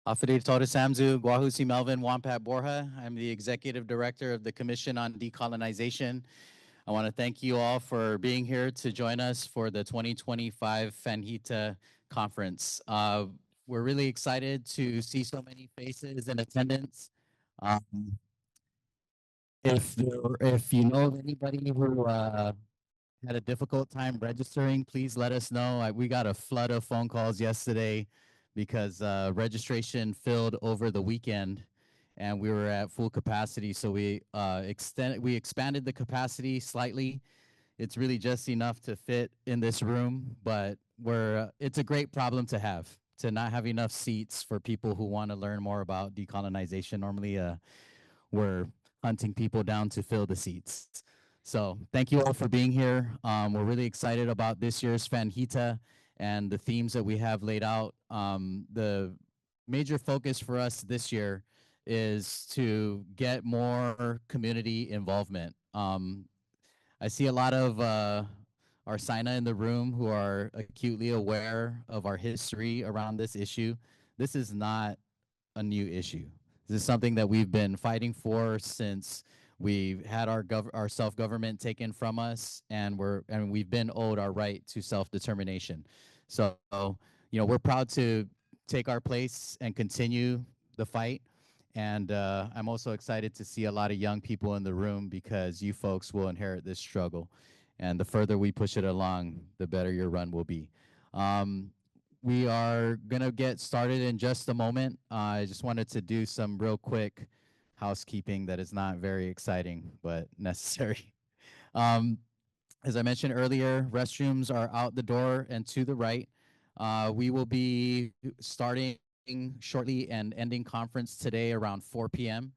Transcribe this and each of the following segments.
Afidit Toda Samzu, Guahusi Melvin, Pat-Borja. I'm the Executive Director of the Commission on Decolonization. I want to thank you all for being here to join us for the 2025 Fanhita Conference. We're really excited to see so many faces in attendance. Um, if you know of anybody who had a difficult time registering, please let us know. We got a flood of phone calls yesterday because registration filled over the weekend and we were at full capacity. So we expanded the capacity slightly. It's really just enough to fit in this room, but it's a great problem to have, to not have enough seats for people who want to learn more about decolonization. Normally, we're hunting people down to fill the seats. So thank you all for being here. We're really excited about this year's Fanhita and the themes that we have laid out. The major focus for us this year is to get more community involvement. I see a lot of our SINA in the room who are acutely aware of our history around this issue. This is not a new issue. This is something that we've been fighting for since we've had our self-government taken from us, and we've been owed our right to self-determination. So, we're proud to take our place and continue the fight. And I'm also excited to see a lot of young people in the room because you folks will inherit this struggle. And the further we push it along, the better your run will be. Um, we are going to get started in just a moment. I just wanted to do some real quick housekeeping that is not very exciting, but necessary. Um, as I mentioned earlier, restrooms are out the door and to the right. We will be starting shortly and ending conference today around 4 p.m.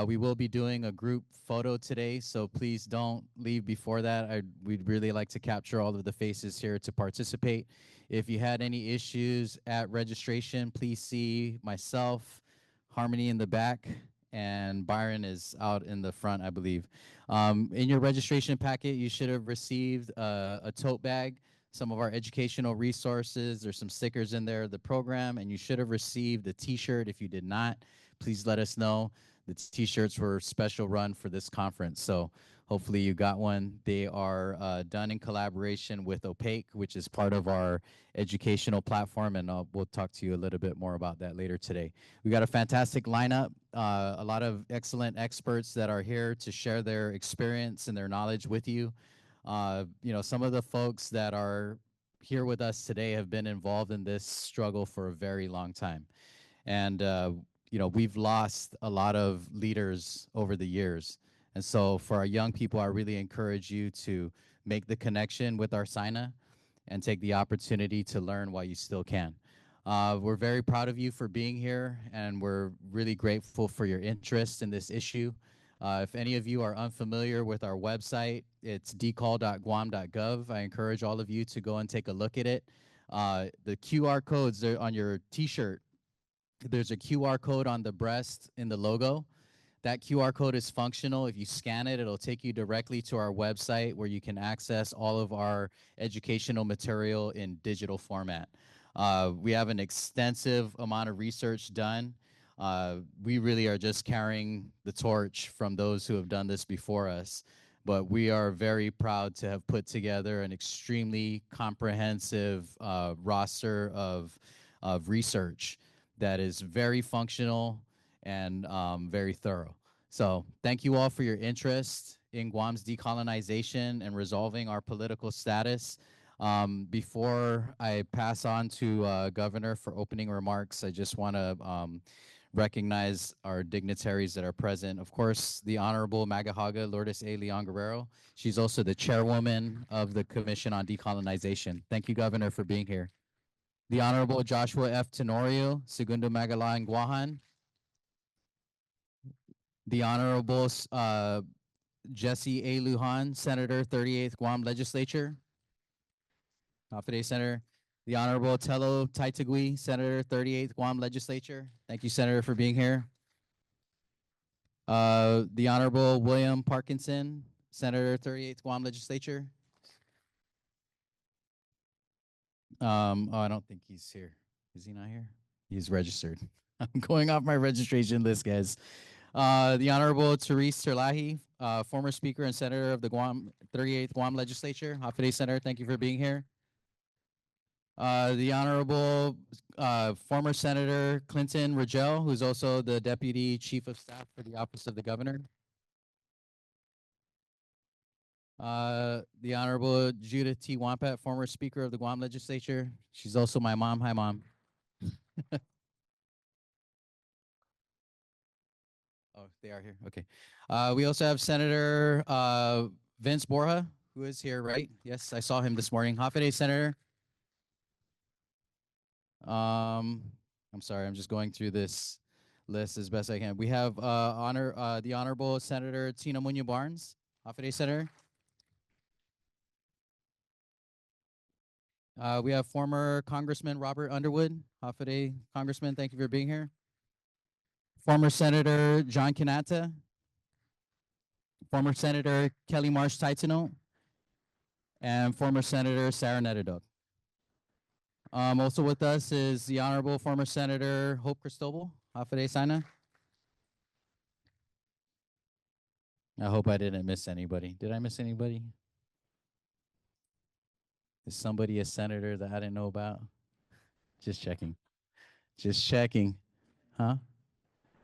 We will be doing a group photo today, so please don't leave before that. We'd really like to capture all of the faces here to participate. If you had any issues at registration, please see myself, Harmony in the back, and Byron is out in the front, I believe. In your registration packet, you should have received a tote bag, some of our educational resources. There's some stickers in there, the program, and you should have received a t-shirt. If you did not, please let us know. The t-shirts were special run for this conference, so hopefully you got one. They are done in collaboration with Opaque, which is part of our educational platform, and we'll talk to you a little bit more about that later today. We got a fantastic lineup, a lot of excellent experts that are here to share their experience and their knowledge with you. Some of the folks that are here with us today have been involved in this struggle for a very long time. And, we've lost a lot of leaders over the years. And so for our young people, I really encourage you to make the connection with our SINA and take the opportunity to learn while you still can. We're very proud of you for being here, and we're really grateful for your interest in this issue. If any of you are unfamiliar with our website, it's decol.guam.gov. I encourage all of you to go and take a look at it. The QR codes are on your t-shirt. There's a QR code on the breast in the logo. That QR code is functional. If you scan it, it'll take you directly to our website where you can access all of our educational material in digital format. We have an extensive amount of research done. We really are just carrying the torch from those who have done this before us. But we are very proud to have put together an extremely comprehensive roster of research that is very functional and very thorough. So thank you all for your interest in Guam's decolonization and resolving our political status. Before I pass on to Governor for opening remarks, I just want to recognize our dignitaries that are present. Of course, the Honorable Magahaga Lourdes A. Leon Guerrero. She's also the chairwoman of the Commission on Decolonization. Thank you, Governor, for being here. The Honorable Joshua F. Tenorio, Segundo Magalang Guahan. The Honorable Jesse A. Lujan, Senator, 38th Guam Legislature. Hafiday Senator. The Honorable Tello Taitagui, Senator, 38th Guam Legislature. Thank you, Senator, for being here. The Honorable William Parkinson, Senator, 38th Guam Legislature. I don't think he's here. Is he not here? He's registered. I'm going off my registration list, guys. The Honorable Therese Terlahi, former Speaker and Senator of the 38th Guam Legislature. Hafiday Senator, thank you for being here. The Honorable former Senator Clinton Rogel, who's also the Deputy Chief of Staff for the Office of the Governor. The Honorable Judith T. Wampat, former Speaker of the Guam Legislature. She's also my mom. Hi, Mom. Oh, they are here. Okay. We also have Senator Vince Borja, who is here, right? Yes, I saw him this morning. Hafiday, Senator. I'm sorry, I'm just going through this list as best I can. We have the Honorable Senator Tina Muñoz Barnes. Hafiday, Senator. We have former Congressman Robert Underwood. Hafiday, Congressman, thank you for being here. Former Senator John Kanata. Former Senator Kelly Marsh Taitano. And former Senator Sarah Netterduck. Also with us is the Honorable former Senator Hope Cristobal. Hafiday, Sana. I hope I didn't miss anybody. Did I miss anybody? Is somebody a senator that I didn't know about? Just checking. Just checking. Huh?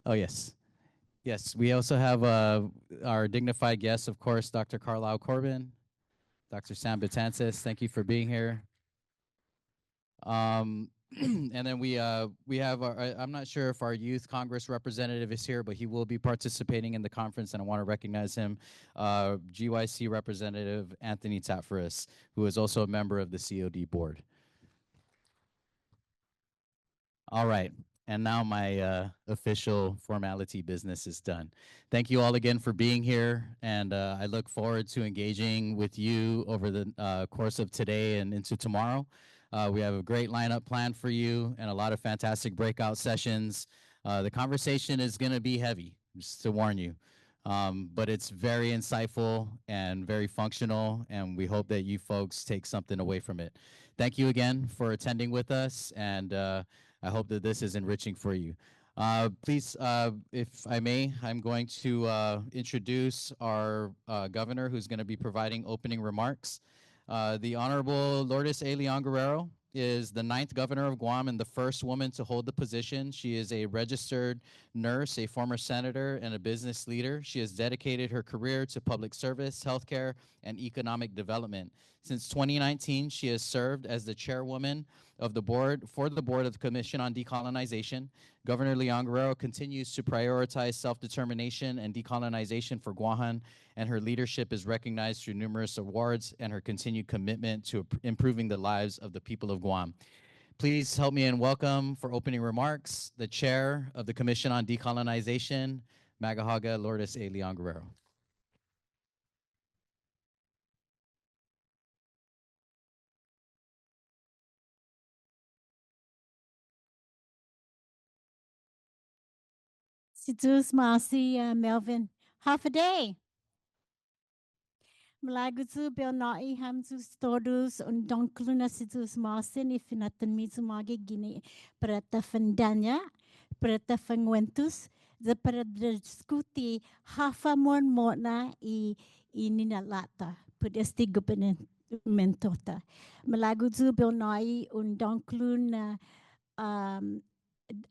Oh, yes. Yes, we also have our dignified guest, of course, Dr. Carlisle Corbin, Dr. Sam Betances. Thank you for being here. And then we have I'm not sure if our youth Congress representative is here, but he will be participating in the conference, and I want to recognize him, GYC Representative Anthony Tatfaris, who is also a member of the COD board. All right. And now my official formality business is done. Thank you all again for being here, and I look forward to engaging with you over the course of today and into tomorrow. We have a great lineup planned for you and a lot of fantastic breakout sessions. The conversation is going to be heavy, just to warn you, but it's very insightful and very functional, and we hope that you folks take something away from it. Thank you again for attending with us, and I hope that this is enriching for you. Please, if I may, I'm going to introduce our governor who's going to be providing opening remarks. The Honorable Lourdes A. Leon Guerrero is the 9th governor of Guam and the first woman to hold the position. She is a registered nurse, a former senator, and a business leader. She has dedicated her career to public service, healthcare, and economic development. Since 2019, she has served as the chairwoman of the board of the Commission on Decolonization. Governor Leon Guerrero continues to prioritize self-determination and decolonization for Guam, and her leadership is recognized through numerous awards and her continued commitment to improving the lives of the people of Guam. Please help me in welcome for opening remarks, the chair of the Commission on Decolonization, Magahaga Lourdes A. Leon Guerrero. Sidus Masi Melvin. Half a day. Malagutu Belnai Hamzus Todos und Donkluna Sidus Masin if Nathan Mizumagi Guinea Preta Fandanya, Preta Fanguentus, the Paradiscuti Hafa Mon Mona I Ninalata, Podesti Gubernamentota. Malagutu Belnai und Donkluna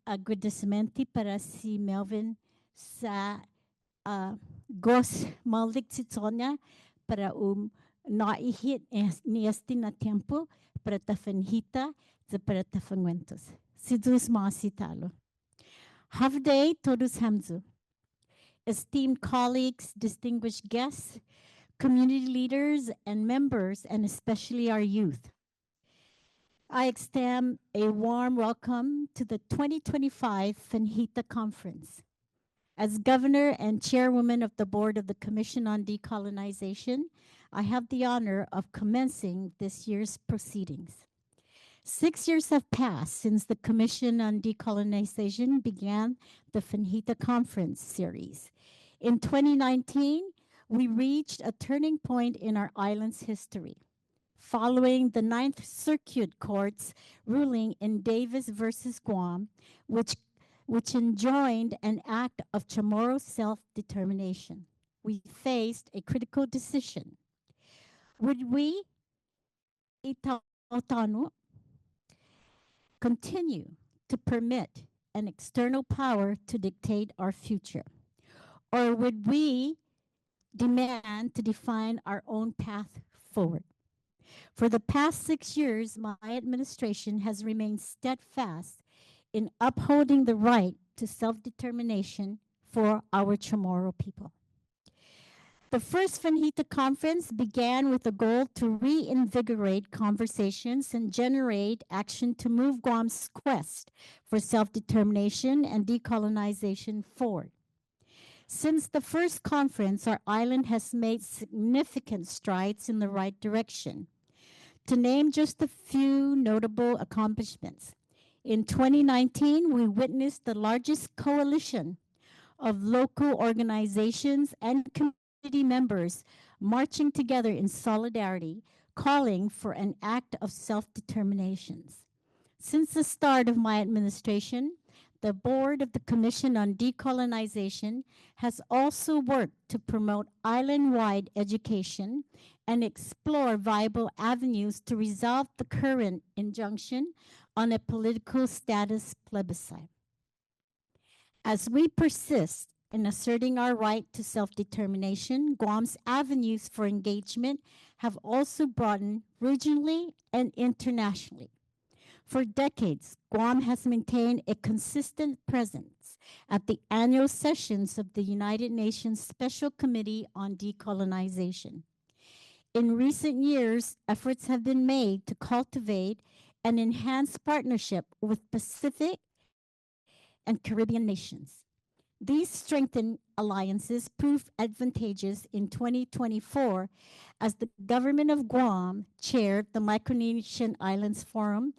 agradecimento para si Melvin sa gos malik titonya para naihit neste na tempo para ta Fanhita de para ta fanguentos. Sidus masitalo. Have day todos hamzu. Esteemed colleagues, distinguished guests, community leaders and members, and especially our youth. I extend a warm welcome to the 2025 Fanhita Conference. As Governor and Chairwoman of the Board of the Commission on Decolonization, I have the honor of commencing this year's proceedings. 6 years have passed since the Commission on Decolonization began the Fanhita Conference series. In 2019, we reached a turning point in our island's history. following the Ninth Circuit Court's ruling in Davis versus Guam, which, which enjoined an act of Chamorro self-determination. We faced a critical decision. Would we, Itautanu, continue to permit an external power to dictate our future? Or would we demand to define our own path forward? For the past 6 years, my administration has remained steadfast in upholding the right to self-determination for our Chamorro people. The first Fanhita conference began with a goal to reinvigorate conversations and generate action to move Guam's quest for self-determination and decolonization forward. Since the first conference, our island has made significant strides in the right direction. To name just a few notable accomplishments, in 2019, we witnessed the largest coalition of local organizations and community members marching together in solidarity, calling for an act of self-determination. Since the start of my administration, the board of the Commission on Decolonization has also worked to promote island-wide education and explore viable avenues to resolve the current injunction on a political status plebiscite. As we persist in asserting our right to self-determination, Guam's avenues for engagement have also broadened regionally and internationally. For decades, Guam has maintained a consistent presence at the annual sessions of the United Nations Special Committee on Decolonization. In recent years, efforts have been made to cultivate and enhance partnership with Pacific and Caribbean nations. These strengthened alliances proved advantageous in 2024 as the government of Guam chaired the Micronesian Islands Forum,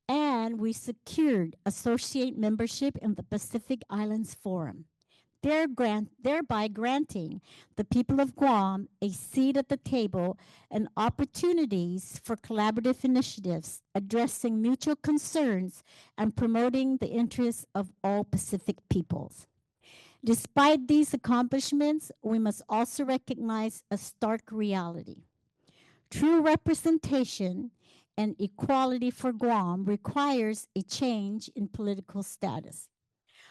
and we secured associate membership in the Pacific Islands Forum, thereby granting the people of Guam a seat at the table and opportunities for collaborative initiatives addressing mutual concerns and promoting the interests of all Pacific peoples. Despite these accomplishments, we must also recognize a stark reality. True representation and equality for Guam requires a change in political status.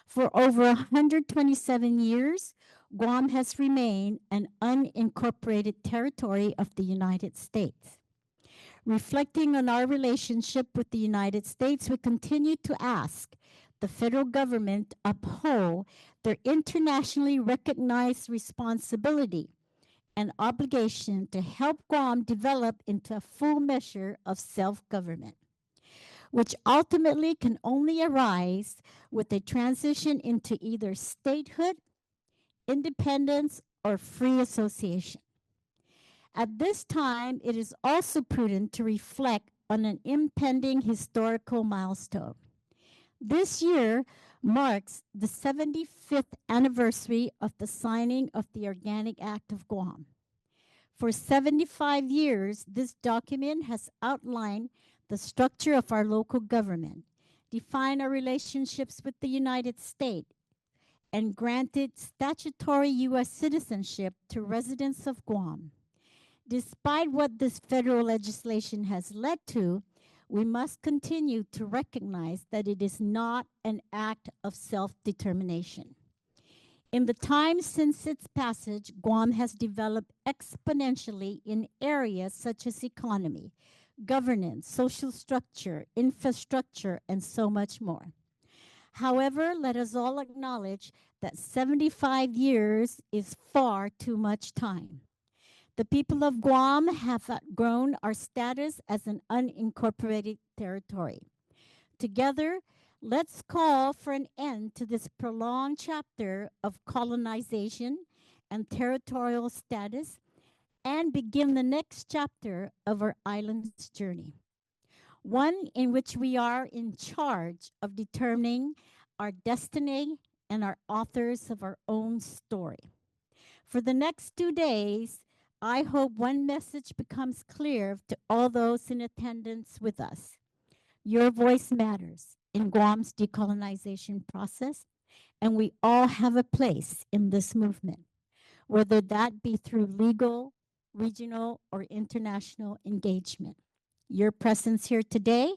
For over 127 years, Guam has remained an unincorporated territory of the United States. Reflecting on our relationship with the United States, we continue to ask the federal government to uphold their internationally recognized responsibility and obligation to help Guam develop into a full measure of self-government, which ultimately can only arise with a transition into either statehood, independence, or free association. At this time, it is also prudent to reflect on an impending historical milestone. This year marks the 75th anniversary of the signing of the Organic Act of Guam. For 75 years, this document has outlined the structure of our local government, defined our relationships with the United States, and granted statutory U.S. citizenship to residents of Guam. Despite what this federal legislation has led to, we must continue to recognize that it is not an act of self-determination. In the time since its passage, Guam has developed exponentially in areas such as economy, governance, social structure, infrastructure, and so much more. However, let us all acknowledge that 75 years is far too much time. The people of Guam have outgrown our status as an unincorporated territory. Together, let's call for an end to this prolonged chapter of colonization and territorial status and begin the next chapter of our island's journey, one in which we are in charge of determining our destiny and are authors of our own story. For the next 2 days, I hope one message becomes clear to all those in attendance with us. Your voice matters in Guam's decolonization process, and we all have a place in this movement, whether that be through legal, regional, or international engagement. Your presence here today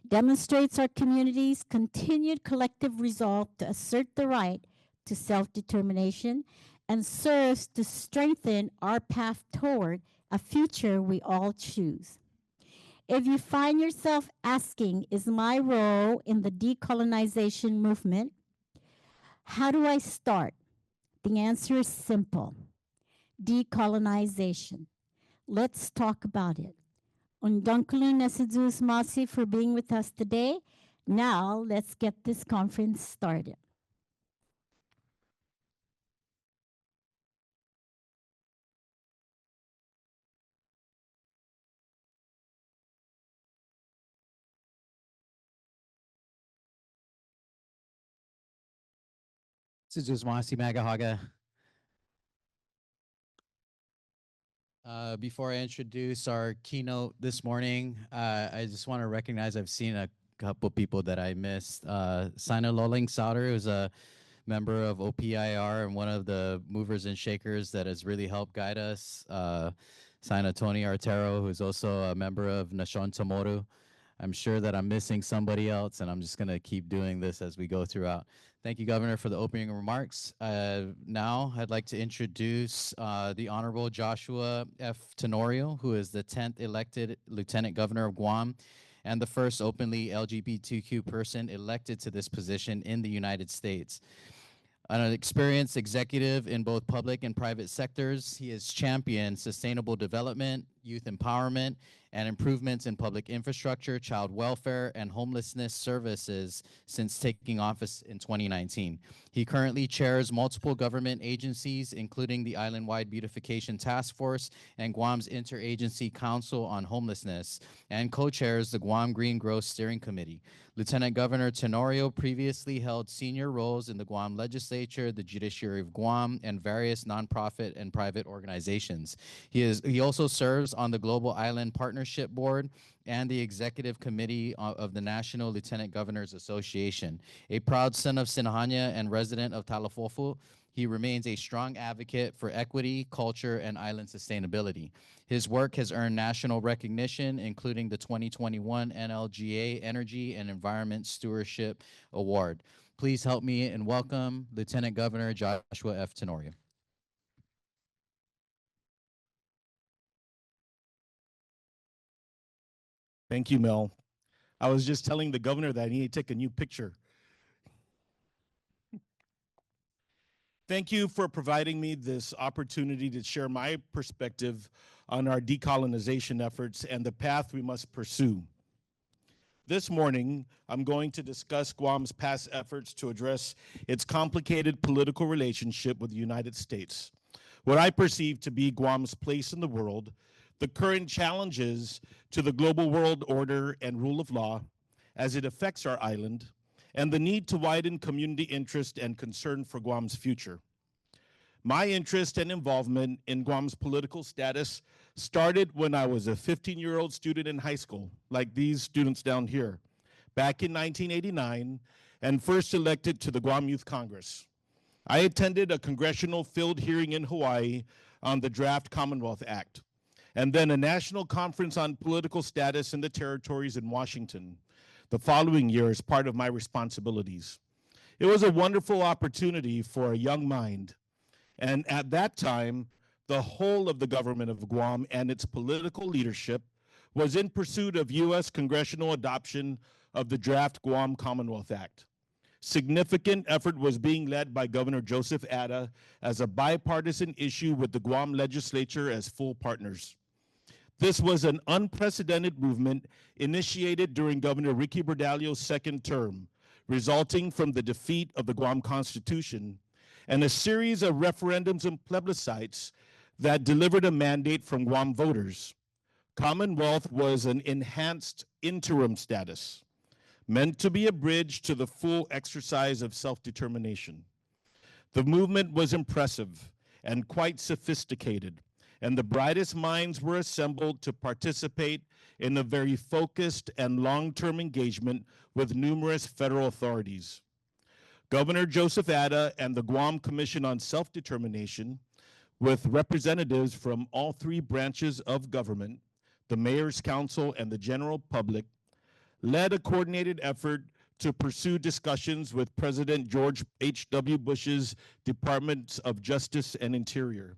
demonstrates our community's continued collective resolve to assert the right to self-determination and serves to strengthen our path toward a future we all choose. If you find yourself asking, is my role in the decolonization movement, how do I start? The answer is simple. Decolonization. Let's talk about it. Undankulu Nesidus Masi for being with us today. Now let's get this conference started. Suzumasi Magahaga. Before I introduce our keynote this morning, I just want to recognize I've seen a couple people that I missed. Sina Loling Sauter, who's a member of OPIR and one of the movers and shakers that has really helped guide us. Sina Tony Artero, who's also a member of Nashon Tomoru. I'm sure that I'm missing somebody else, and I'm just going to keep doing this as we go throughout. Thank you, Governor, for the opening remarks. Now, I'd like to introduce the Honorable Joshua F. Tenorio, who is the 10th elected Lieutenant Governor of Guam and the first openly LGBTQ person elected to this position in the United States. An experienced executive in both public and private sectors, he has championed sustainable development, youth empowerment, and improvements in public infrastructure, child welfare, and homelessness services since taking office in 2019. He currently chairs multiple government agencies, including the Island-Wide Beautification Task Force and Guam's Interagency Council on Homelessness, and co-chairs the Guam Green Growth Steering Committee. Lieutenant Governor Tenorio previously held senior roles in the Guam Legislature, the Judiciary of Guam, and various nonprofit and private organizations. He also serves on the Global Island Partnership Board and the Executive Committee of the National Lieutenant Governors Association. A proud son of Sinahanya and resident of Talafofu, he remains a strong advocate for equity, culture, and island sustainability. His work has earned national recognition, including the 2021 NLGA Energy and Environment Stewardship Award. Please help me and welcome Lieutenant Governor Joshua F. Tenorio. Thank you, Mel. I was just telling the governor that I need to take a new picture. Thank you for providing me this opportunity to share my perspective on our decolonization efforts and the path we must pursue. This morning, I'm going to discuss Guam's past efforts to address its complicated political relationship with the United States, what I perceive to be Guam's place in the world, the current challenges to the global world order and rule of law as it affects our island, and the need to widen community interest and concern for Guam's future. My interest and involvement in Guam's political status started when I was a 15-year-old student in high school, like these students down here, back in 1989, and first elected to the Guam Youth Congress. I attended a congressional field hearing in Hawaii on the Draft Commonwealth Act, and then a national conference on political status in the territories in Washington the following year as part of my responsibilities. It was a wonderful opportunity for a young mind, and at that time, the whole of the government of Guam and its political leadership was in pursuit of U.S. congressional adoption of the Draft Guam Commonwealth Act. Significant effort was being led by Governor Joseph Atta as a bipartisan issue with the Guam legislature as full partners. This was an unprecedented movement initiated during Governor Ricky Berdalio's second term, resulting from the defeat of the Guam Constitution and a series of referendums and plebiscites that delivered a mandate from Guam voters. Commonwealth was an enhanced interim status, meant to be a bridge to the full exercise of self-determination. The movement was impressive and quite sophisticated, and the brightest minds were assembled to participate in a very focused and long-term engagement with numerous federal authorities. Governor Joseph Atta and the Guam Commission on Self-Determination, with representatives from all three branches of government, the Mayor's Council, and the general public, led a coordinated effort to pursue discussions with President George H.W. Bush's Departments of Justice and Interior.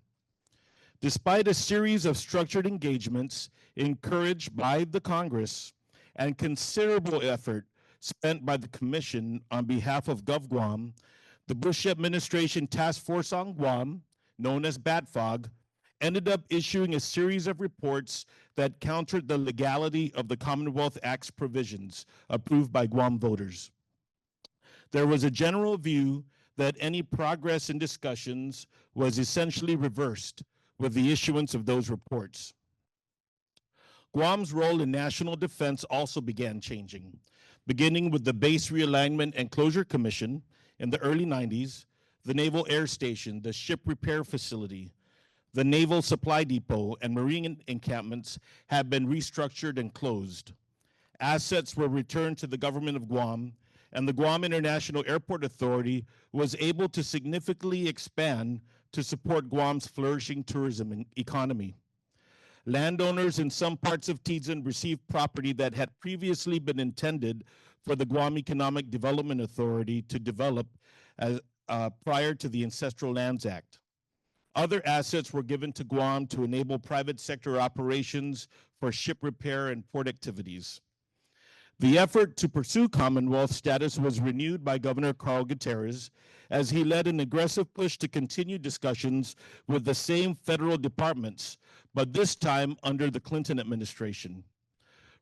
Despite a series of structured engagements encouraged by the Congress and considerable effort spent by the Commission on behalf of GovGuam, the Bush administration task force on Guam, known as BATFOG, ended up issuing a series of reports that countered the legality of the Commonwealth Act's provisions approved by Guam voters. There was a general view that any progress in discussions was essentially reversed with the issuance of those reports. Guam's role in national defense also began changing, beginning with the Base Realignment and Closure Commission in the early 90s, the Naval Air Station, the Ship Repair Facility, the Naval Supply Depot, and Marine encampments have been restructured and closed. Assets were returned to the government of Guam, and the Guam International Airport Authority was able to significantly expand to support Guam's flourishing tourism economy. Landowners in some parts of Tizen received property that had previously been intended for the Guam Economic Development Authority to develop prior to the Ancestral Lands Act. Other assets were given to Guam to enable private sector operations for ship repair and port activities. The effort to pursue Commonwealth status was renewed by Governor Carl Gutierrez as he led an aggressive push to continue discussions with the same federal departments, but this time under the Clinton administration.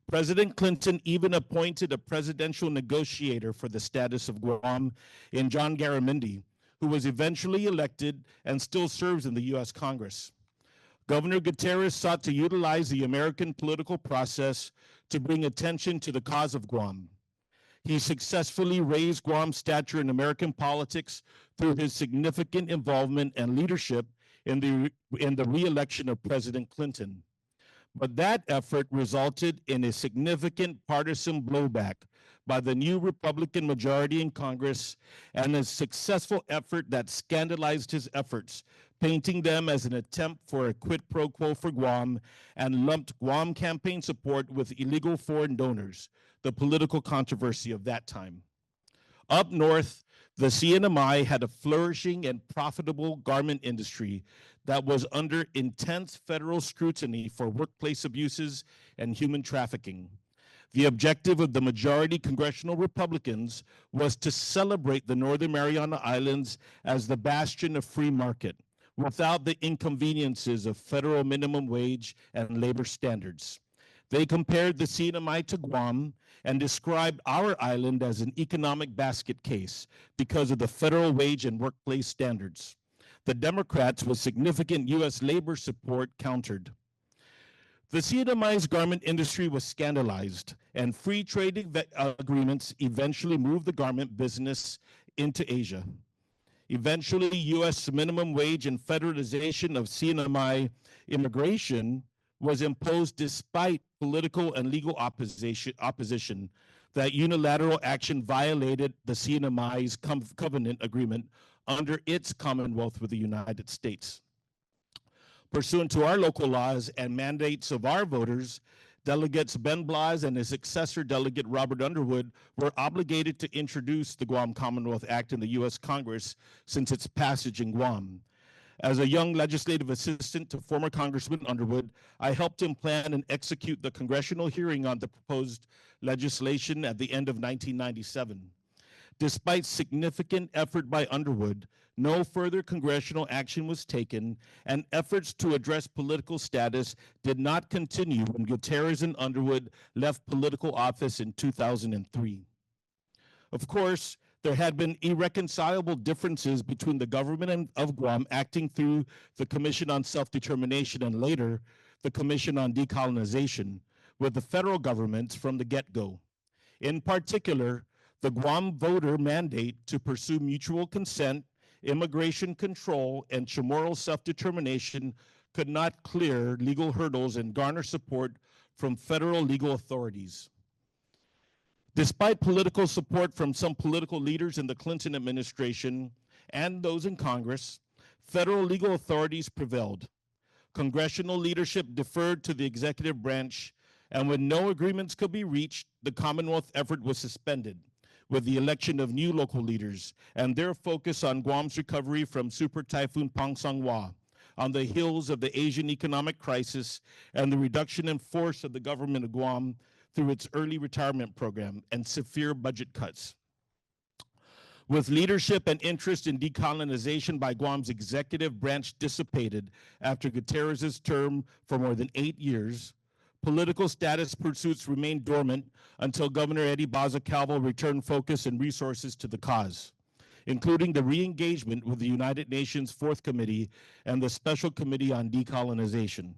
President Clinton even appointed a presidential negotiator for the status of Guam in John Garamendi, who was eventually elected and still serves in the U.S. Congress. Governor Gutierrez sought to utilize the American political process to bring attention to the cause of Guam. He successfully raised Guam's stature in American politics through his significant involvement and leadership in the re-election of President Clinton. But that effort resulted in a significant partisan blowback by the new Republican majority in Congress and a successful effort that scandalized his efforts, painting them as an attempt for a quid pro quo for Guam and lumped Guam campaign support with illegal foreign donors, the political controversy of that time. Up north, the CNMI had a flourishing and profitable garment industry that was under intense federal scrutiny for workplace abuses and human trafficking. The objective of the majority congressional Republicans was to celebrate the Northern Mariana Islands as the bastion of free market, without the inconveniences of federal minimum wage and labor standards. They compared the CNMI to Guam and described our island as an economic basket case because of the federal wage and workplace standards. The Democrats, with significant U.S. labor support, countered. The CNMI's garment industry was scandalized, and free trade agreements eventually moved the garment business into Asia. Eventually, U.S. minimum wage and federalization of CNMI immigration was imposed despite political and legal opposition that unilateral action violated the CNMI's covenant agreement under its Commonwealth with the United States. Pursuant to our local laws and mandates of our voters, Delegates Ben Blas and his successor, Delegate Robert Underwood, were obligated to introduce the Guam Commonwealth Act in the U.S. Congress since its passage in Guam. As a young legislative assistant to former Congressman Underwood, I helped him plan and execute the congressional hearing on the proposed legislation at the end of 1997. Despite significant effort by Underwood, no further congressional action was taken, and efforts to address political status did not continue when Gutierrez and Underwood left political office in 2003. Of course, there had been irreconcilable differences between the government of Guam acting through the Commission on Self-Determination and later the Commission on Decolonization with the federal government from the get-go. In particular, the Guam voter mandate to pursue mutual consent, immigration control, and Chamorro self-determination could not clear legal hurdles and garner support from federal legal authorities. Despite political support from some political leaders in the Clinton administration and those in Congress, federal legal authorities prevailed. Congressional leadership deferred to the executive branch, and when no agreements could be reached, the Commonwealth effort was suspended with the election of new local leaders and their focus on Guam's recovery from Super Typhoon Pangsangwa on the heels of the Asian economic crisis and the reduction in force of the government of Guam through its early retirement program and severe budget cuts. With leadership and interest in decolonization by Guam's executive branch dissipated after Gutierrez's term for more than 8 years, political status pursuits remained dormant until Governor Eddie Baza-Calvo returned focus and resources to the cause, including the re-engagement with the United Nations Fourth Committee and the Special Committee on Decolonization.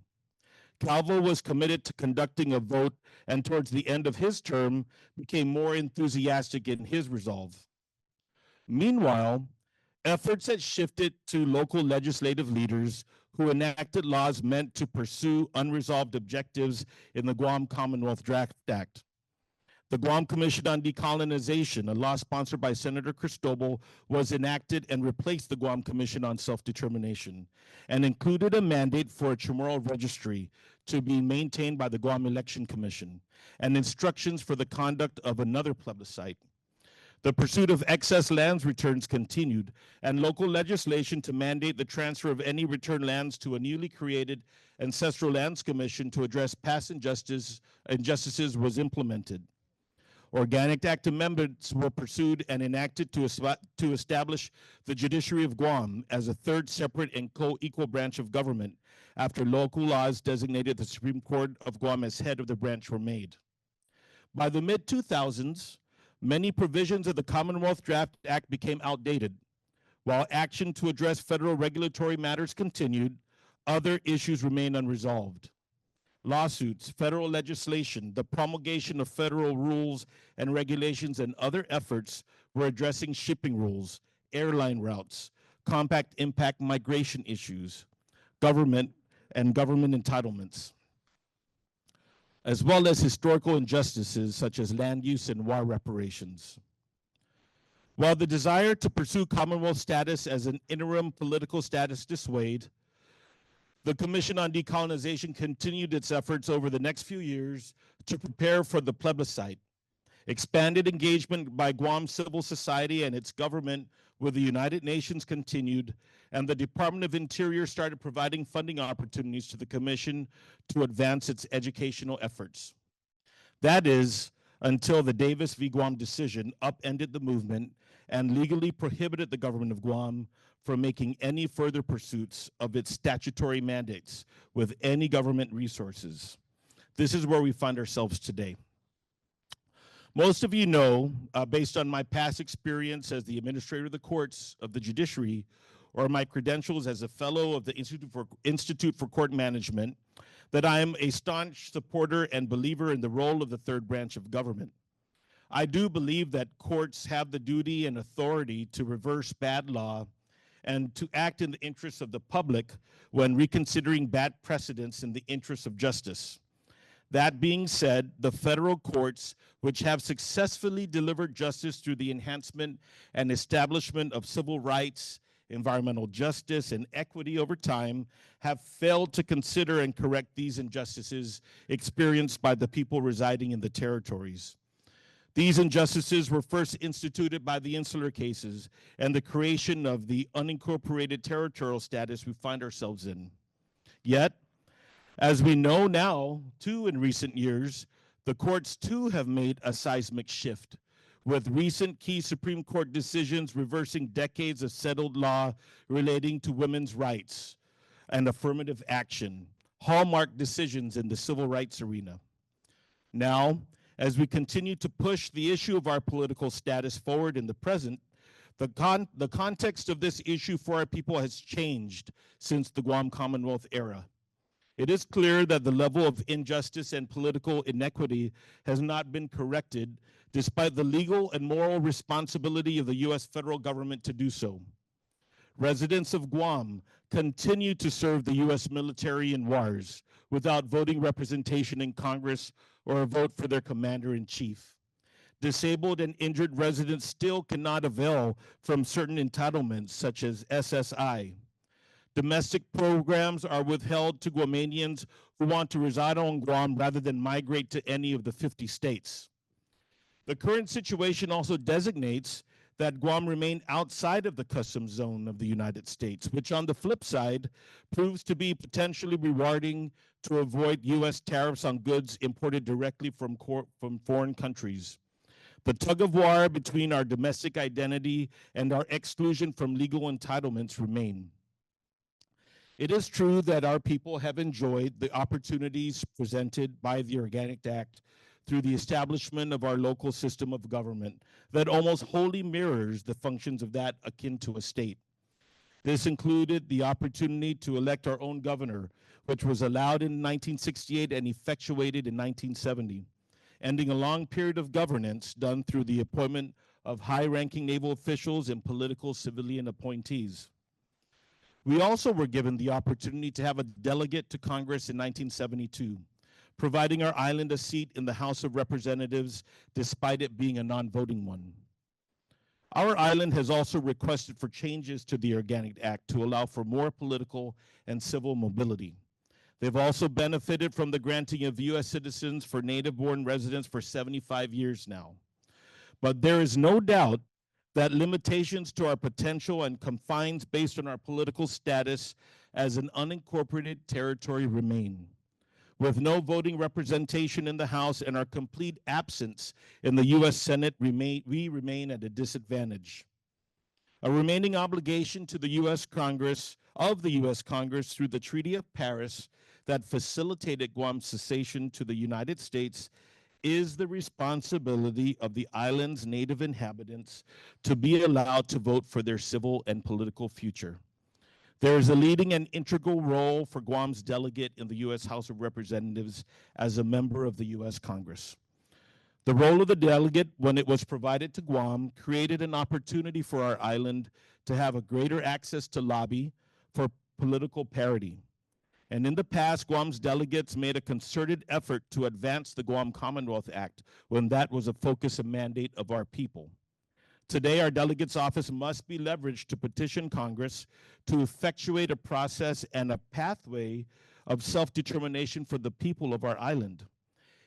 Calvo was committed to conducting a vote and towards the end of his term became more enthusiastic in his resolve. Meanwhile, efforts had shifted to local legislative leaders who enacted laws meant to pursue unresolved objectives in the Guam Commonwealth Draft Act. The Guam Commission on Decolonization, a law sponsored by Senator Cristobal, was enacted and replaced the Guam Commission on Self-Determination and included a mandate for a Chamorro registry to be maintained by the Guam Election Commission and instructions for the conduct of another plebiscite. The pursuit of excess lands returns continued, and local legislation to mandate the transfer of any returned lands to a newly created Ancestral Lands Commission to address past injustices was implemented. Organic Act amendments were pursued and enacted to establish the Judiciary of Guam as a third separate and co-equal branch of government after local laws designated the Supreme Court of Guam as head of the branch were made. By the mid-2000s, many provisions of the Commonwealth Draft Act became outdated. While action to address federal regulatory matters continued, other issues remained unresolved. Lawsuits, federal legislation, the promulgation of federal rules and regulations, and other efforts were addressing shipping rules, airline routes, compact impact migration issues, government entitlements, as well as historical injustices such as land use and war reparations. While the desire to pursue Commonwealth status as an interim political status dissuade, the Commission on Decolonization continued its efforts over the next few years to prepare for the plebiscite. Expanded engagement by Guam civil society and its government with the United Nations continued, and the Department of Interior started providing funding opportunities to the Commission to advance its educational efforts. That is, until the Davis v. Guam decision upended the movement and legally prohibited the government of Guam from making any further pursuits of its statutory mandates with any government resources. This is where we find ourselves today. Most of you know, based on my past experience as the administrator of the courts of the judiciary, or my credentials as a fellow of the Institute for Court Management, that I am a staunch supporter and believer in the role of the third branch of government. I do believe that courts have the duty and authority to reverse bad law and to act in the interests of the public when reconsidering bad precedents in the interests of justice. That being said, the federal courts, which have successfully delivered justice through the enhancement and establishment of civil rights, environmental justice, and equity over time, have failed to consider and correct these injustices experienced by the people residing in the territories. These injustices were first instituted by the insular cases and the creation of the unincorporated territorial status we find ourselves in. Yet, as we know now, too, in recent years, the courts too have made a seismic shift, with recent key Supreme Court decisions reversing decades of settled law relating to women's rights and affirmative action, hallmark decisions in the civil rights arena. Now, as we continue to push the issue of our political status forward in the present, the context of this issue for our people has changed since the Guam Commonwealth era. It is clear that the level of injustice and political inequity has not been corrected, despite the legal and moral responsibility of the U.S. federal government to do so. residents of Guam continue to serve the U.S. military in wars without voting representation in Congress or a vote for their commander-in-chief. Disabled and injured residents still cannot avail from certain entitlements such as SSI. Domestic programs are withheld to Guamanians who want to reside on Guam rather than migrate to any of the 50 states. The current situation also designates that Guam remain outside of the customs zone of the United States, which on the flip side proves to be potentially rewarding to avoid U.S. tariffs on goods imported directly from foreign countries. The tug of war between our domestic identity and our exclusion from legal entitlements remain. It is true that our people have enjoyed the opportunities presented by the Organic Act through the establishment of our local system of government that almost wholly mirrors the functions of that akin to a state. This included the opportunity to elect our own governor, which was allowed in 1968 and effectuated in 1970, ending a long period of governance done through the appointment of high-ranking naval officials and political civilian appointees. We also were given the opportunity to have a delegate to Congress in 1972, providing our island a seat in the House of Representatives despite it being a non-voting one. Our island has also requested for changes to the Organic Act to allow for more political and civil mobility. They've also benefited from the granting of U.S. citizens for native-born residents for 75 years now. But there is no doubt that limitations to our potential and confines based on our political status as an unincorporated territory remain. With no voting representation in the House and our complete absence in the U.S. Senate, we remain at a disadvantage. A remaining obligation to the U.S. Congress, through the Treaty of Paris that facilitated Guam's cessation to the United States is the responsibility of the island's native inhabitants to be allowed to vote for their civil and political future. There is a leading and integral role for Guam's delegate in the U.S. House of Representatives as a member of the U.S. Congress. The role of the delegate, when it was provided to Guam, created an opportunity for our island to have a greater access to lobby for political parity. And in the past, Guam's delegates made a concerted effort to advance the Guam Commonwealth Act when that was a focus and mandate of our people. Today, our delegate's office must be leveraged to petition Congress to effectuate a process and a pathway of self-determination for the people of our island.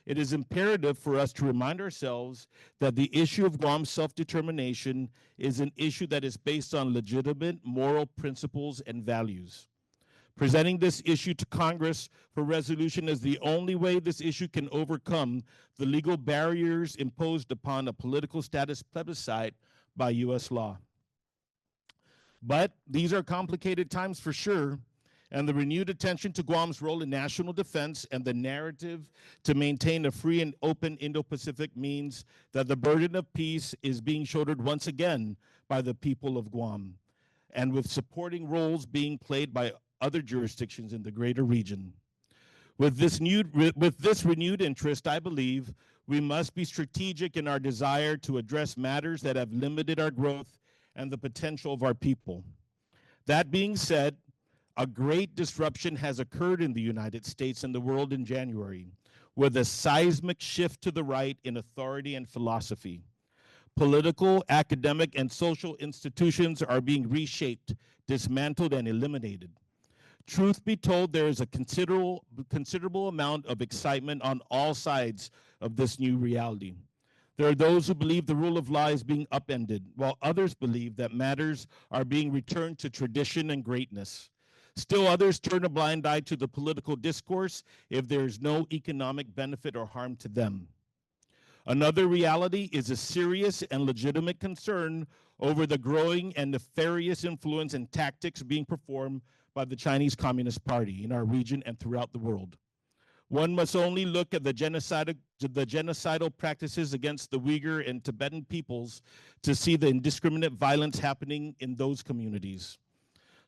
It is imperative for us to remind ourselves that the issue of Guam's self-determination is an issue that is based on legitimate moral principles and values. Presenting this issue to Congress for resolution is the only way this issue can overcome the legal barriers imposed upon a political status plebiscite by U.S. law. But these are complicated times for sure, and the renewed attention to Guam's role in national defense and the narrative to maintain a free and open Indo-Pacific means that the burden of peace is being shouldered once again by the people of Guam, and with supporting roles being played by other jurisdictions in the greater region. With this renewed interest, I believe we must be strategic in our desire to address matters that have limited our growth and the potential of our people. That being said, a great disruption has occurred in the United States and the world in January, with a seismic shift to the right in authority and philosophy. Political, academic, and social institutions are being reshaped, dismantled, and eliminated. Truth be told, there is a considerable amount of excitement on all sides of this new reality. There are those who believe the rule of law is being upended, while others believe that matters are being returned to tradition and greatness. Still others turn a blind eye to the political discourse if there is no economic benefit or harm to them. Another reality is a serious and legitimate concern over the growing and nefarious influence and tactics being performed by the Chinese Communist Party in our region and throughout the world. One must only look at the genocidal practices against the Uyghur and Tibetan peoples to see the indiscriminate violence happening in those communities.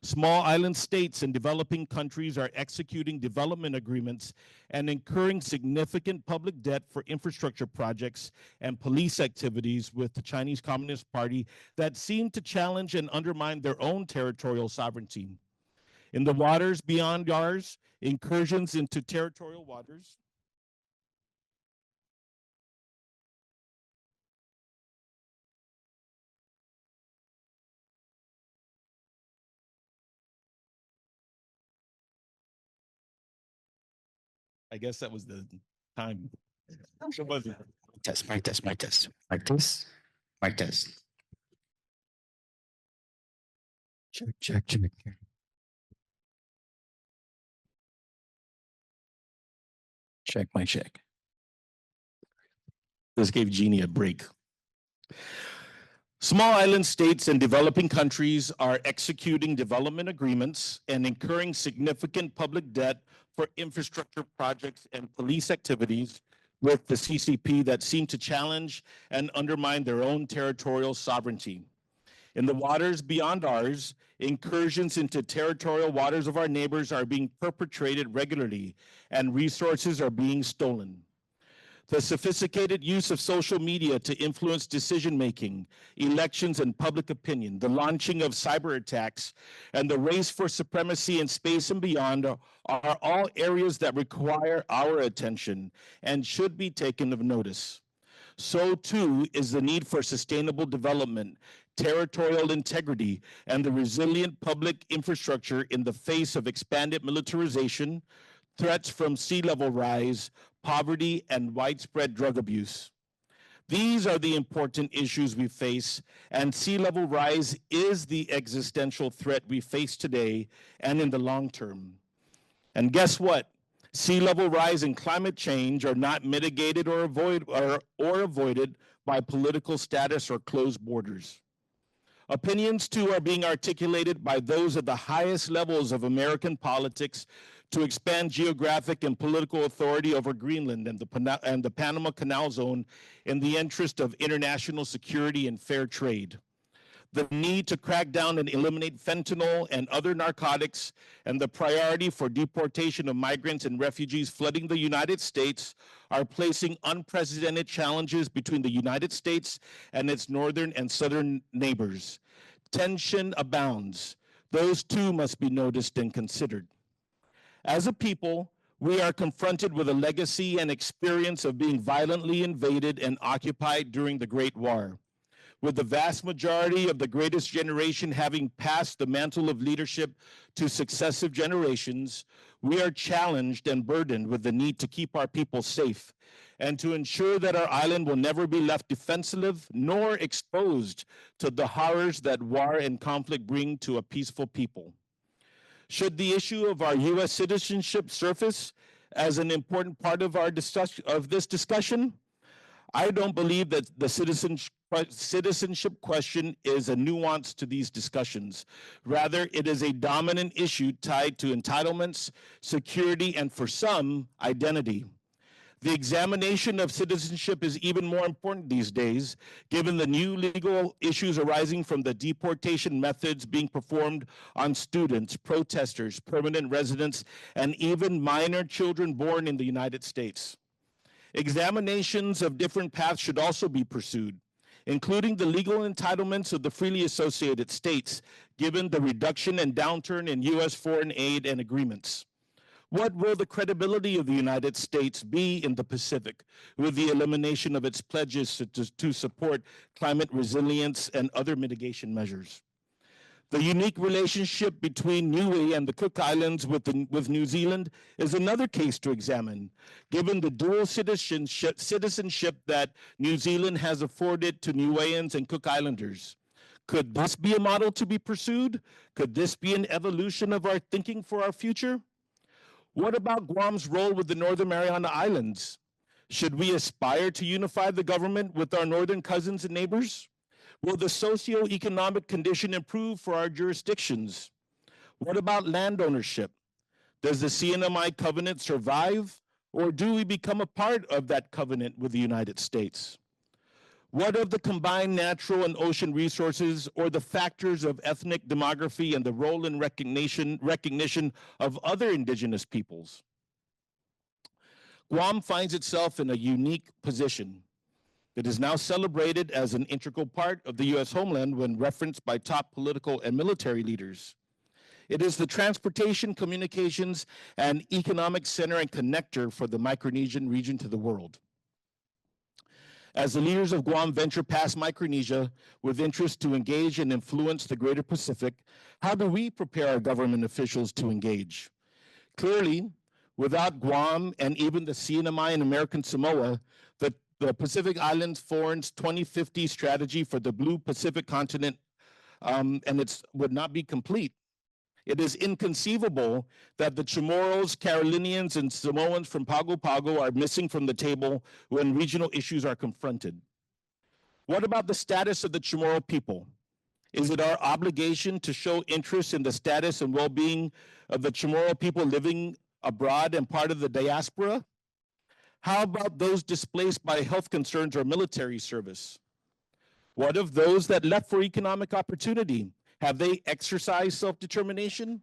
Small island states and developing countries are executing development agreements and incurring significant public debt for infrastructure projects and police activities with the Chinese Communist Party that seem to challenge and undermine their own territorial sovereignty. In the waters beyond ours, incursions into territorial waters. I guess that was the time. It wasn't. Test, mic test, mic test, mic test, mic test. Check, check, check. Check, my check. This gave Jeannie a break. Small island states and developing countries are executing development agreements and incurring significant public debt for infrastructure projects and police activities with the CCP that seem to challenge and undermine their own territorial sovereignty. In the waters beyond ours, incursions into territorial waters of our neighbors are being perpetrated regularly, and resources are being stolen. The sophisticated use of social media to influence decision-making, elections, and public opinion, the launching of cyber attacks, and the race for supremacy in space and beyond are all areas that require our attention and should be taken of notice. So too is the need for sustainable development, territorial integrity, and the resilient public infrastructure in the face of expanded militarization, threats from sea level rise, poverty, and widespread drug abuse. These are the important issues we face, and sea level rise is the existential threat we face today and in the long term. And guess what? Sea level rise and climate change are not mitigated or avoided by political status or closed borders. Opinions, too, are being articulated by those at the highest levels of American politics to expand geographic and political authority over Greenland and the Panama Canal Zone in the interest of international security and fair trade. The need to crack down and eliminate fentanyl and other narcotics, and the priority for deportation of migrants and refugees flooding the United States are placing unprecedented challenges between the United States and its northern and southern neighbors. Tension abounds. Those too must be noticed and considered. As a people, we are confronted with a legacy and experience of being violently invaded and occupied during the Great War. With the vast majority of the greatest generation having passed the mantle of leadership to successive generations, we are challenged and burdened with the need to keep our people safe and to ensure that our island will never be left defensive nor exposed to the horrors that war and conflict bring to a peaceful people. Should the issue of our U.S. citizenship surface as an important part of this discussion, I don't believe that the citizenship question is a nuance to these discussions. Rather, it is a dominant issue tied to entitlements, security, and for some, identity. The examination of citizenship is even more important these days, given the new legal issues arising from the deportation methods being performed on students, protesters, permanent residents, and even minor children born in the United States. Examinations of different paths should also be pursued, including the legal entitlements of the freely associated states, given the reduction and downturn in U.S. foreign aid and agreements. What will the credibility of the United States be in the Pacific with the elimination of its pledges to support climate resilience and other mitigation measures? The unique relationship between Niue and the Cook Islands with New Zealand is another case to examine, given the dual citizenship that New Zealand has afforded to Niueans and Cook Islanders. Could this be a model to be pursued? Could this be an evolution of our thinking for our future? What about Guam's role with the Northern Mariana Islands? Should we aspire to unify the government with our northern cousins and neighbors? Will the socioeconomic condition improve for our jurisdictions? What about land ownership? Does the CNMI covenant survive, or do we become a part of that covenant with the United States? What of the combined natural and ocean resources or the factors of ethnic demography and the role and recognition of other indigenous peoples? Guam finds itself in a unique position. It is now celebrated as an integral part of the U.S. homeland when referenced by top political and military leaders. It is the transportation, communications, and economic center and connector for the Micronesian region to the world. As the leaders of Guam venture past Micronesia with interest to engage and influence the greater Pacific, how do we prepare our government officials to engage? Clearly, without Guam and even the CNMI and American Samoa, the Pacific Islands Forum's 2050 strategy for the Blue Pacific continent and it would not be complete. It is inconceivable that the Chamorros, Carolinians, and Samoans from Pago Pago are missing from the table when regional issues are confronted. What about the status of the Chamorro people? Is it our obligation to show interest in the status and well-being of the Chamorro people living abroad and part of the diaspora? How about those displaced by health concerns or military service? What of those that left for economic opportunity? Have they exercised self-determination?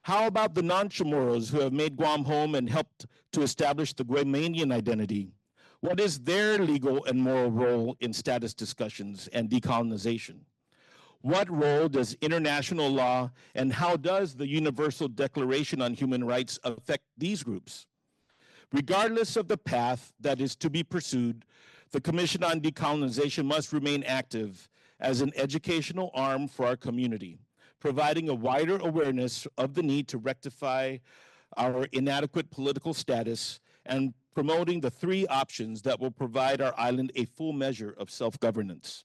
How about the non-Chamorros who have made Guam home and helped to establish the Guamanian identity? What is their legal and moral role in status discussions and decolonization? What role does international law and how does the Universal Declaration on Human Rights affect these groups? Regardless of the path that is to be pursued, the Commission on Decolonization must remain active as an educational arm for our community, providing a wider awareness of the need to rectify our inadequate political status and promoting the three options that will provide our island a full measure of self-governance.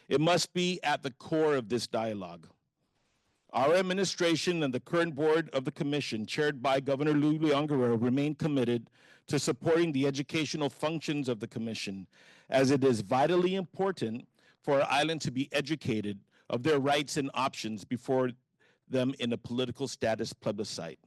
It must be at the core of this dialogue. Our administration and the current board of the commission, chaired by Governor Guerrero, remain committed to supporting the educational functions of the commission, as it is vitally important for our island to be educated of their rights and options before them in a political status plebiscite.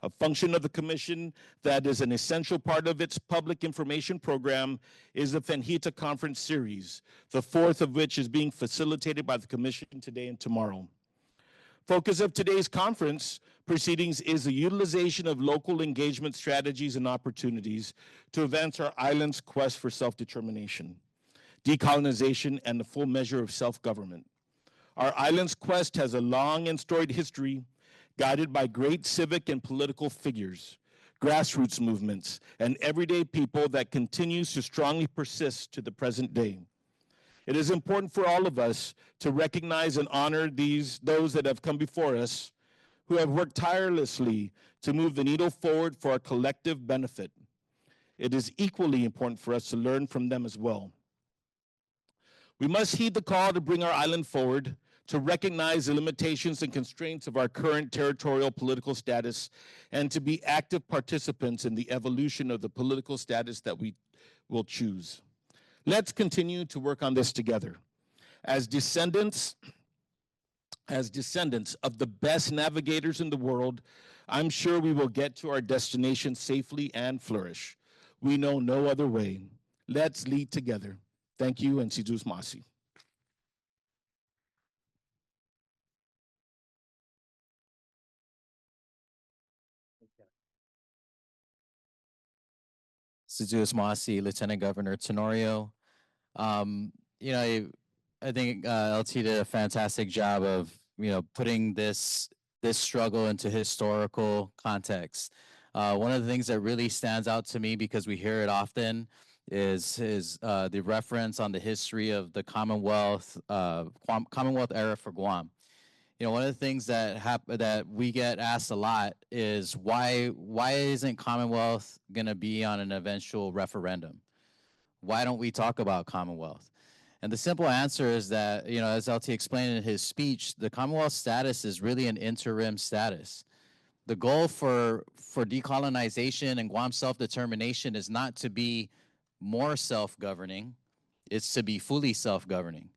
A function of the commission that is an essential part of its public information program is the Fanhita conference series, the fourth of which is being facilitated by the commission today and tomorrow. Focus of today's conference proceedings is the utilization of local engagement strategies and opportunities to advance our island's quest for self-determination, decolonization, and the full measure of self-government. Our island's quest has a long and storied history guided by great civic and political figures, grassroots movements, and everyday people that continues to strongly persist to the present day. It is important for all of us to recognize and honor those that have come before us, who have worked tirelessly to move the needle forward for our collective benefit. It is equally important for us to learn from them as well. We must heed the call to bring our island forward, to recognize the limitations and constraints of our current territorial political status, and to be active participants in the evolution of the political status that we will choose. Let's continue to work on this together. As descendants of the best navigators in the world, I'm sure we will get to our destination safely and flourish. We know no other way. Let's lead together. Thank you, and Sidus Masi. Sidus Masi, Lieutenant Governor Tenorio. You know, I think LT did a fantastic job of, you know, putting this struggle into historical context. One of the things that really stands out to me, because we hear it often, is the reference on the history of the Commonwealth era for Guam. You know, one of the things that we get asked a lot is why isn't Commonwealth gonna be on an eventual referendum? Why don't we talk about Commonwealth? And the simple answer is that, you know, as LT explained in his speech, the Commonwealth status is really an interim status. The goal for decolonization and Guam self-determination is not to be more self-governing, it's to be fully self-governing.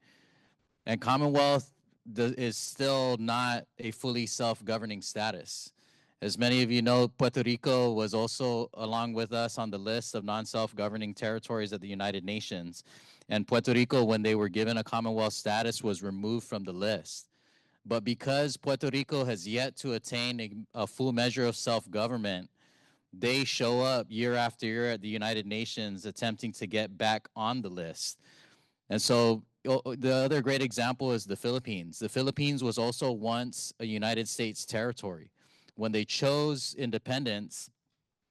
And Commonwealth is still not a fully self-governing status. As many of you know, Puerto Rico was also along with us on the list of non-self-governing territories at the United Nations. And Puerto Rico, when they were given a Commonwealth status, was removed from the list. But because Puerto Rico has yet to attain a full measure of self-government, they show up year after year at the United Nations attempting to get back on the list. And so the other great example is the Philippines. The Philippines was also once a United States territory. When they chose independence,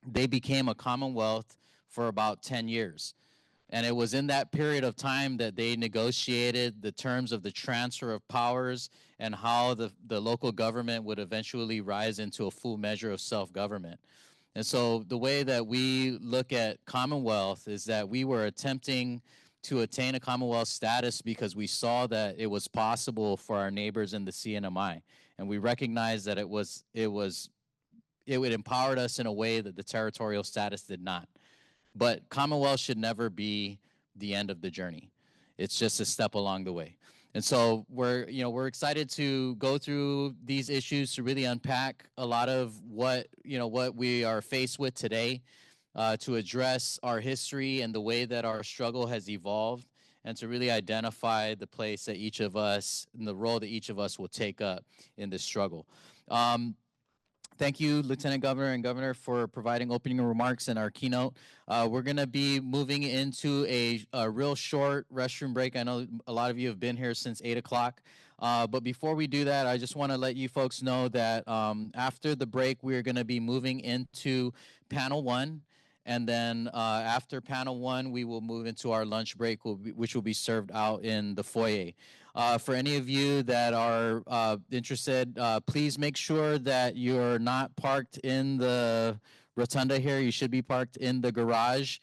they became a Commonwealth for about 10 years. And it was in that period of time that they negotiated the terms of the transfer of powers and how the local government would eventually rise into a full measure of self-government. And so the way that we look at Commonwealth is that we were attempting to attain a Commonwealth status because we saw that it was possible for our neighbors in the CNMI. And we recognized that it empowered us in a way that the territorial status did not. But Commonwealth should never be the end of the journey. It's just a step along the way. And so we're excited to go through these issues to really unpack a lot of what we are faced with today, to address our history and the way that our struggle has evolved, and to really identify the place that each of us and the role that each of us will take up in this struggle. Thank you, Lieutenant Governor and Governor, for providing opening remarks in our keynote. We're going to be moving into a real short restroom break. I know a lot of you have been here since 8 o'clock. But before we do that, I just want to let you folks know that after the break, we're going to be moving into panel 1. And then after panel 1, we will move into our lunch break, which will be served out in the foyer. For any of you that are interested, please make sure that you're not parked in the rotunda here. You should be parked in the garage.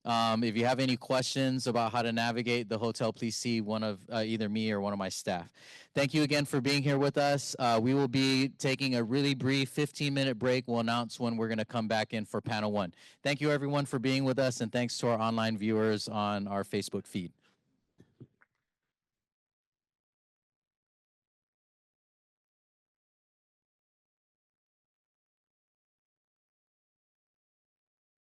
If you have any questions about how to navigate the hotel, please see one of either me or one of my staff. Thank you again for being here with us. We will be taking a really brief 15-minute break. We'll announce when we're going to come back in for panel 1. Thank you, everyone, for being with us, and thanks to our online viewers on our Facebook feed.